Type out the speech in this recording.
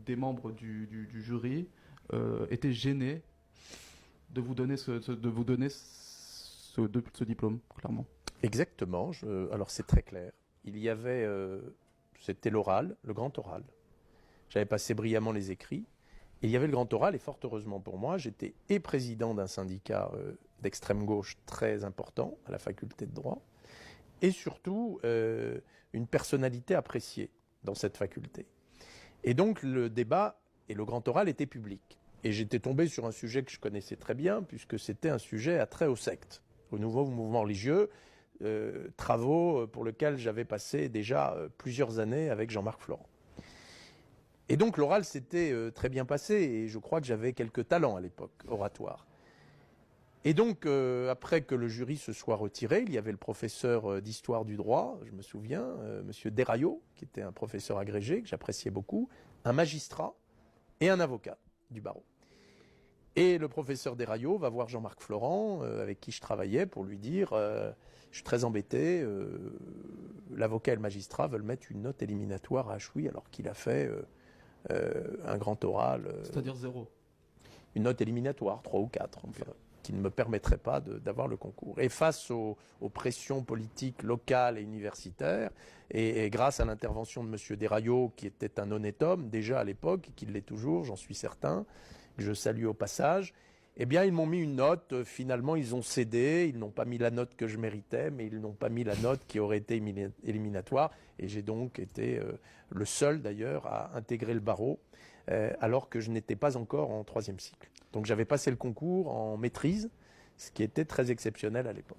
des membres du jury étaient gênés de vous donner ce diplôme, clairement. Exactement. Alors c'est très clair. Il y avait, c'était l'oral, le grand oral. J'avais passé brillamment les écrits. Et il y avait le grand oral, et fort heureusement pour moi, j'étais et président d'un syndicat d'extrême gauche très important à la faculté de droit, et surtout une personnalité appréciée dans cette faculté. Et donc le débat et le grand oral étaient publics. Et j'étais tombé sur un sujet que je connaissais très bien, puisque c'était un sujet à trait aux sectes, au nouveau mouvement religieux, travaux pour lesquels j'avais passé déjà plusieurs années avec Jean-Marc Florent. Et donc l'oral s'était très bien passé, et je crois que j'avais quelques talents à l'époque, oratoires. Et donc, après que le jury se soit retiré, il y avait le professeur d'histoire du droit, je me souviens, monsieur Desraillot, qui était un professeur agrégé, que j'appréciais beaucoup, un magistrat et un avocat du barreau. Et le professeur Desraillot va voir Jean-Marc Florent, avec qui je travaillais, pour lui dire je suis très embêté, l'avocat et le magistrat veulent mettre une note éliminatoire à Achoui alors qu'il a fait un grand oral. C'est-à-dire 0. Une note éliminatoire, 3 ou 4, enfin, qui ne me permettrait pas d'avoir le concours. Et face aux pressions politiques locales et universitaires, et grâce à l'intervention de M. Desraillot, qui était un honnête homme, déjà à l'époque, et qui l'est toujours, j'en suis certain, que je salue au passage, eh bien, ils m'ont mis une note. Finalement, ils ont cédé. Ils n'ont pas mis la note que je méritais, mais ils n'ont pas mis la note qui aurait été éliminatoire. Et j'ai donc été le seul, d'ailleurs, à intégrer le barreau, alors que je n'étais pas encore en 3e cycle. Donc, j'avais passé le concours en maîtrise, ce qui était très exceptionnel à l'époque.